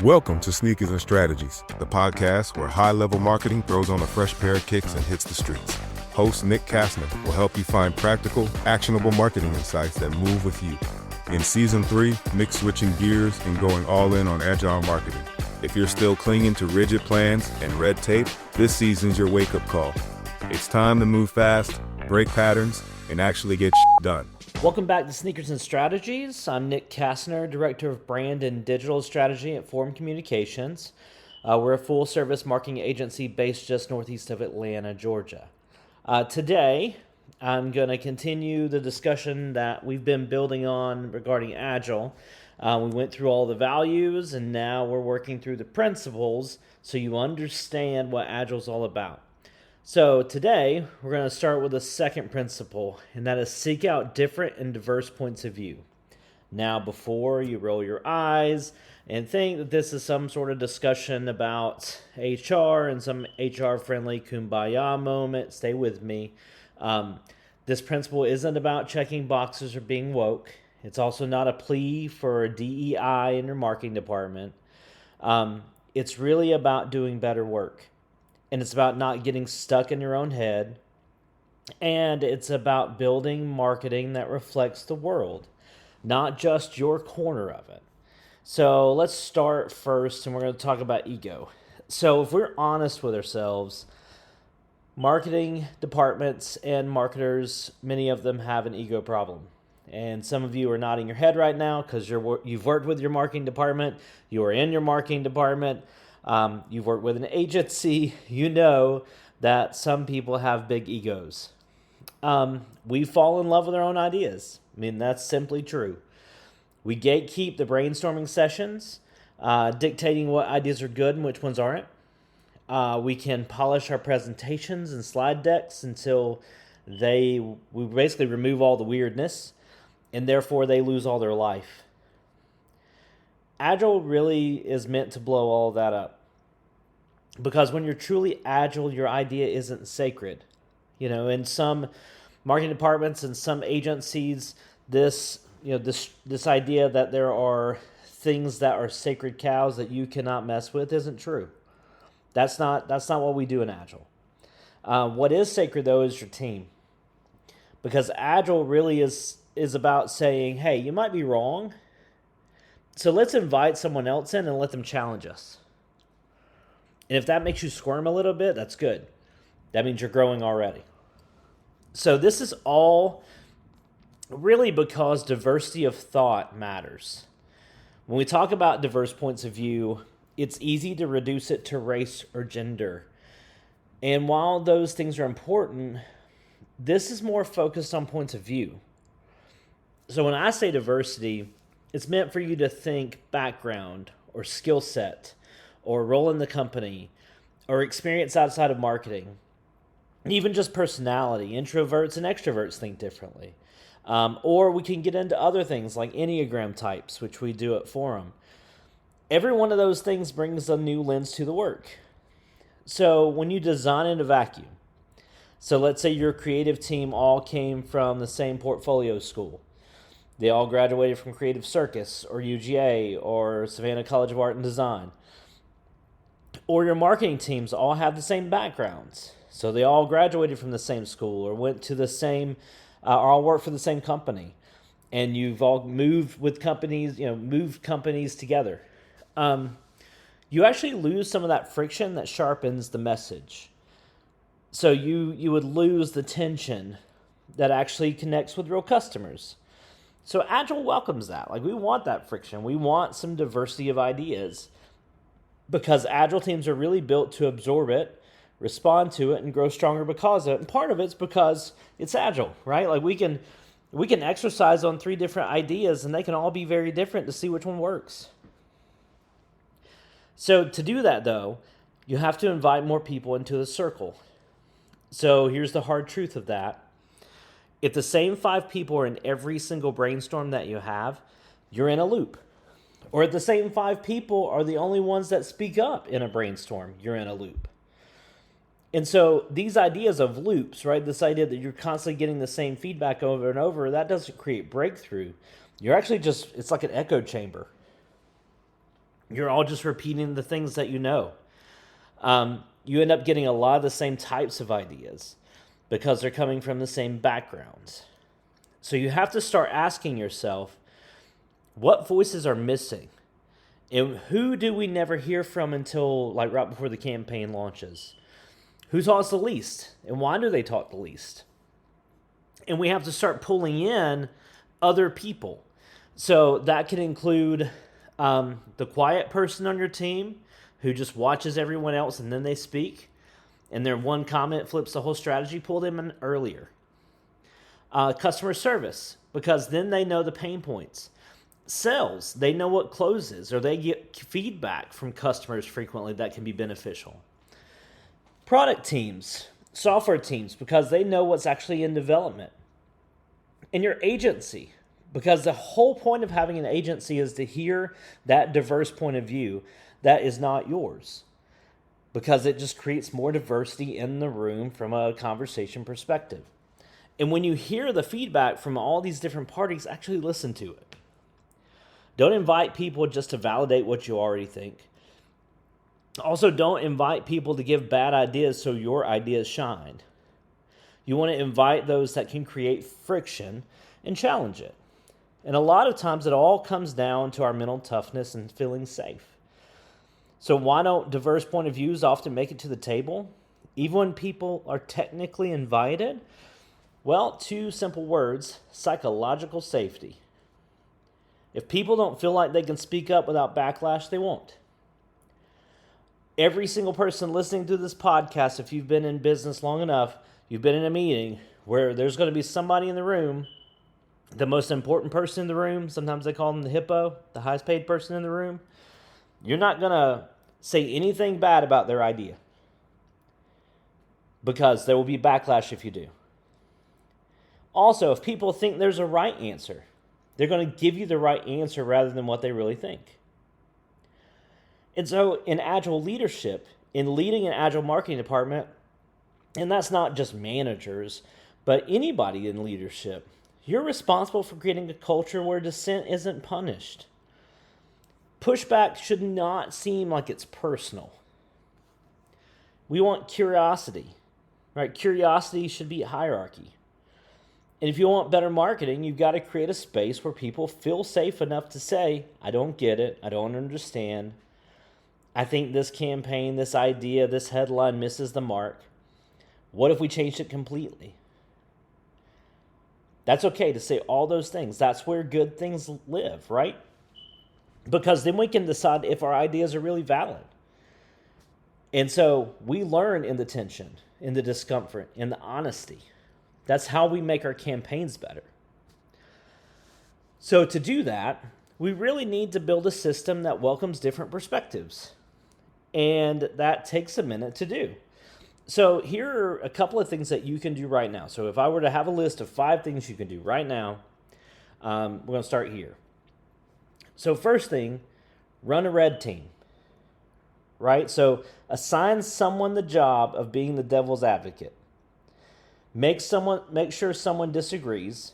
Welcome to Sneakers and Strategies, the podcast where high-level marketing throws on a fresh pair of kicks and hits the streets. Host Nick Kastner will help you find practical, actionable marketing insights that move with you. In Season 3, Nick's switching gears and going all in on Agile marketing. If you're still clinging to rigid plans and red tape, this season's your wake-up call. It's time to move fast, break patterns, and actually get done. Welcome back to Sneakers and Strategies. I'm Nick Kastner, Director of Brand and Digital Strategy at Forum Communications. We're a full-service marketing agency based just northeast of Atlanta, Georgia. Today, I'm going to continue the discussion that we've been building on regarding Agile. We went through all the values, and now we're working through the principles so you understand what Agile is all about. So today, we're going to start with the second principle, and that is seek out different and diverse points of view. Now, before you roll your eyes and think that this is some sort of discussion about HR and some HR-friendly kumbaya moment, stay with me. This principle isn't about checking boxes or being woke. It's also not a plea for DEI in your marketing department. It's really about doing better work. And it's about not getting stuck in your own head. And it's about building marketing that reflects the world, not just your corner of it. So let's start first, and we're going to talk about ego. So if we're honest with ourselves, marketing departments and marketers, many of them have an ego problem. And some of you are nodding your head right now because you've worked with your marketing department, you are in your marketing department, you've worked with an agency, you know that some people have big egos. We fall in love with our own ideas. I mean, that's simply true. We gatekeep the brainstorming sessions, dictating what ideas are good and which ones aren't. We can polish our presentations and slide decks until we basically remove all the weirdness, and therefore they lose all their life. Agile really is meant to blow all of that up. Because when you're truly agile, your idea isn't sacred. You know, in some marketing departments and some agencies, this idea that there are things that are sacred cows that you cannot mess with isn't true. That's not what we do in Agile. What is sacred though is your team. Because Agile really is about saying, hey, you might be wrong, so let's invite someone else in and let them challenge us. And if that makes you squirm a little bit, that's good. That means you're growing already. So this is all really because diversity of thought matters. When we talk about diverse points of view, it's easy to reduce it to race or gender. And while those things are important, this is more focused on points of view. So when I say diversity, it's meant for you to think background or skill set or role in the company or experience outside of marketing. Even just personality. Introverts and extroverts think differently. Or we can get into other things like Enneagram types, which we do at Forum. Every one of those things brings a new lens to the work. So when you design in a vacuum, so let's say your creative team all came from the same portfolio school. They all graduated from Creative Circus or UGA or Savannah College of Art and Design. Or your marketing teams all have the same backgrounds. So they all graduated from the same school or went to the same, or all work for the same company. And you've all moved with companies, moved companies together. You actually lose some of that friction that sharpens the message. So you would lose the tension that actually connects with real customers. So Agile welcomes that. Like, we want that friction. We want some diversity of ideas because Agile teams are really built to absorb it, respond to it, and grow stronger because of it. And part of it's because it's Agile, right? Like, we can exercise on 3 different ideas, and they can all be very different to see which one works. So to do that, though, you have to invite more people into the circle. So here's the hard truth of that. If the same 5 people are in every single brainstorm that you have, you're in a loop. Or if the same 5 people are the only ones that speak up in a brainstorm, you're in a loop. And so these ideas of loops, right, this idea that you're constantly getting the same feedback over and over, that doesn't create breakthrough. You're actually it's like an echo chamber. You're all just repeating the things that you know. You end up getting a lot of the same types of ideas because they're coming from the same backgrounds. So you have to start asking yourself, what voices are missing? And who do we never hear from until like right before the campaign launches? Who talks the least? And why do they talk the least? And we have to start pulling in other people. So that can include the quiet person on your team who just watches everyone else and then they speak. And their one comment flips the whole strategy. Pull them in earlier. Customer service, because then they know the pain points. Sales, they know what closes, or they get feedback from customers frequently that can be beneficial. Product teams, software teams, because they know what's actually in development. And your agency, because the whole point of having an agency is to hear that diverse point of view that is not yours, because it just creates more diversity in the room from a conversation perspective. And when you hear the feedback from all these different parties, actually listen to it. Don't invite people just to validate what you already think. Also, don't invite people to give bad ideas so your ideas shine. You want to invite those that can create friction and challenge it. And a lot of times it all comes down to our mental toughness and feeling safe. So why don't diverse point of views often make it to the table, even when people are technically invited? Well, 2 simple words: psychological safety. If people don't feel like they can speak up without backlash, they won't. Every single person listening to this podcast, if you've been in business long enough, you've been in a meeting where there's going to be somebody in the room, the most important person in the room, sometimes they call them the hippo, the highest paid person in the room. You're not going to say anything bad about their idea because there will be backlash if you do. Also, if people think there's a right answer, they're going to give you the right answer rather than what they really think. And so in Agile leadership, in leading an Agile marketing department, and that's not just managers, but anybody in leadership, you're responsible for creating a culture where dissent isn't punished. Pushback should not seem like it's personal. We want curiosity, right? Curiosity should be hierarchy. And if you want better marketing, you've got to create a space where people feel safe enough to say, I don't get it, I don't understand. I think this campaign, this idea, this headline misses the mark. What if we changed it completely? That's okay to say all those things. That's where good things live, right? Because then we can decide if our ideas are really valid. And so we learn in the tension, in the discomfort, in the honesty. That's how we make our campaigns better. So to do that, we really need to build a system that welcomes different perspectives. And that takes a minute to do. So here are a couple of things that you can do right now. So if I were to have a list of 5 things you can do right now, we're going to start here. So first thing, run a red team, right? So assign someone the job of being the devil's advocate. Make sure someone disagrees,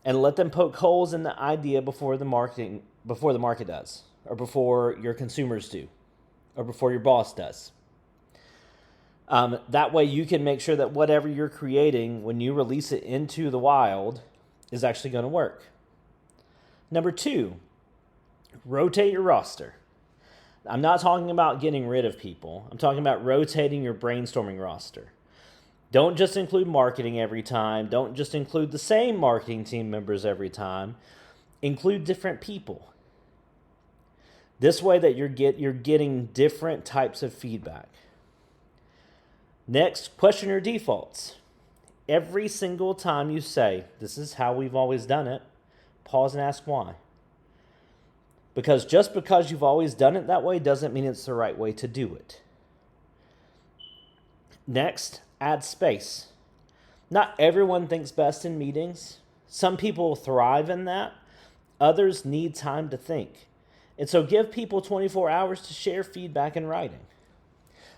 and let them poke holes in the idea before the market does, or before your consumers do, or before your boss does. That way you can make sure that whatever you're creating, when you release it into the wild, is actually going to work. Number 2, rotate your roster. I'm not talking about getting rid of people. I'm talking about rotating your brainstorming roster. Don't just include marketing every time. Don't just include the same marketing team members every time. Include different people. This way that you're getting different types of feedback. Next, question your defaults. Every single time you say, this is how we've always done it, pause and ask why. Because just because you've always done it that way doesn't mean it's the right way to do it. Next, add space. Not everyone thinks best in meetings. Some people thrive in that. Others need time to think. And so give people 24 hours to share feedback in writing.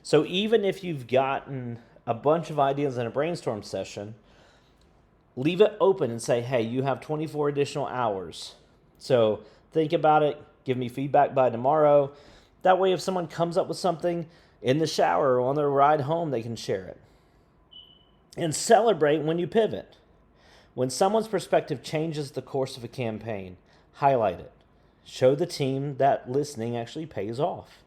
So even if you've gotten a bunch of ideas in a brainstorm session, leave it open and say, hey, you have 24 additional hours. So think about it, Give me feedback by tomorrow. That way, if someone comes up with something in the shower or on their ride home, they can share it. And celebrate when you pivot. When someone's perspective changes the course of a campaign, highlight it. Show the team that listening actually pays off.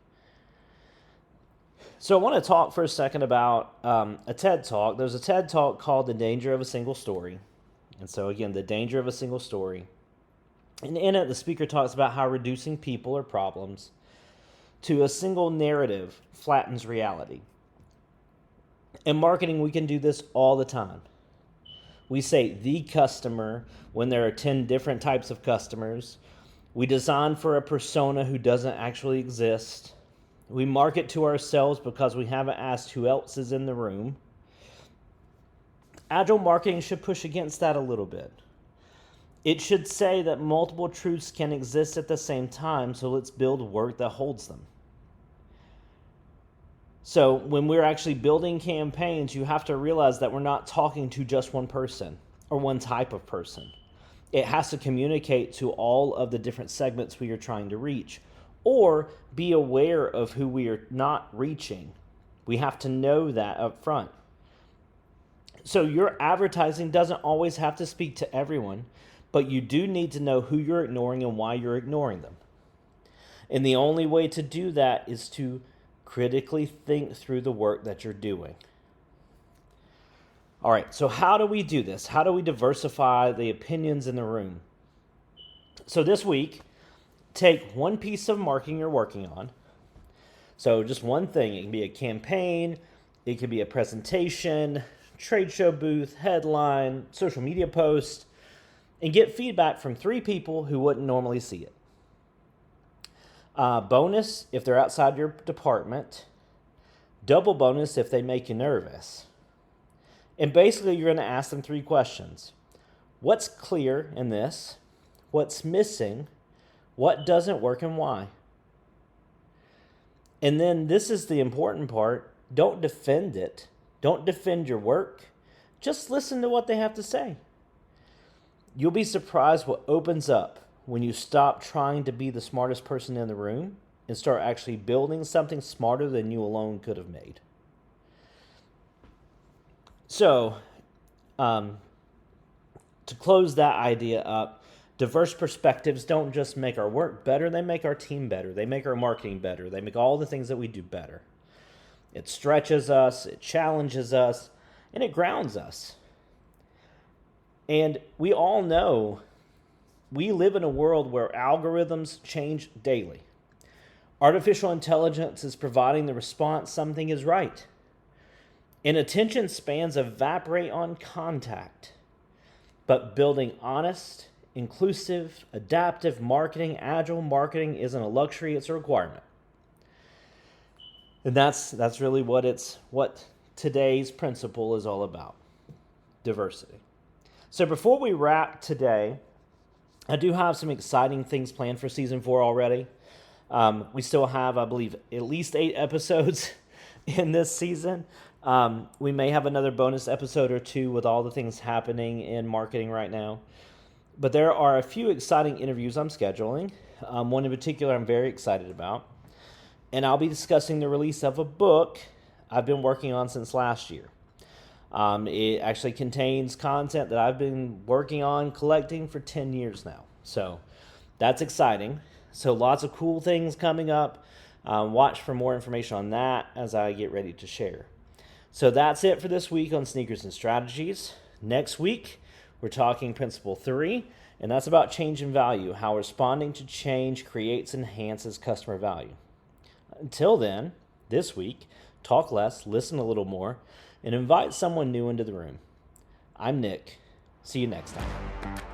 So I want to talk for a second about a TED Talk. There's a TED Talk called The Danger of a Single Story. And so again, the danger of a single story. And in it, the speaker talks about how reducing people or problems to a single narrative flattens reality. In marketing, we can do this all the time. We say the customer when there are 10 different types of customers. We design for a persona who doesn't actually exist. We market to ourselves because we haven't asked who else is in the room. Agile marketing should push against that a little bit. It should say that multiple truths can exist at the same time, so let's build work that holds them. So when we're actually building campaigns, you have to realize that we're not talking to just one person or one type of person. It has to communicate to all of the different segments we are trying to reach, or be aware of who we are not reaching. We have to know that up front. So your advertising doesn't always have to speak to everyone, but you do need to know who you're ignoring and why you're ignoring them. And the only way to do that is to critically think through the work that you're doing. All right, so how do we do this? How do we diversify the opinions in the room? So this week, take one piece of marketing you're working on. So just one thing. It can be a campaign, it could be a presentation, trade show booth, headline, social media post, and get feedback from 3 people who wouldn't normally see it. Bonus if they're outside your department. Double bonus if they make you nervous. And basically, you're going to ask them 3 questions. What's clear in this? What's missing? What doesn't work and why? And then this is the important part. Don't defend it. Don't defend your work. Just listen to what they have to say. You'll be surprised what opens up when you stop trying to be the smartest person in the room and start actually building something smarter than you alone could have made. So, to close that idea up, diverse perspectives don't just make our work better, they make our team better. They make our marketing better. They make all the things that we do better. It stretches us, it challenges us, and it grounds us. And we all know we live in a world where algorithms change daily. Artificial intelligence is providing the response something is right. And attention spans evaporate on contact. But building honest, inclusive, adaptive marketing, agile marketing isn't a luxury, it's a requirement. And that's really what today's principle is all about. Diversity. So before we wrap today, I do have some exciting things planned for season 4 already. We still have, I believe, at least 8 episodes in this season. We may have another bonus episode or 2 with all the things happening in marketing right now. But there are a few exciting interviews I'm scheduling. One in particular I'm very excited about. And I'll be discussing the release of a book I've been working on since last year. It actually contains content that I've been working on collecting for 10 years now. So that's exciting. So lots of cool things coming up. Watch for more information on that as I get ready to share. So that's it for this week on Sneakers and Strategies. Next week, we're talking Principle 3, and that's about change and value, how responding to change creates and enhances customer value. Until then, this week, talk less, listen a little more, and invite someone new into the room. I'm Nick. See you next time.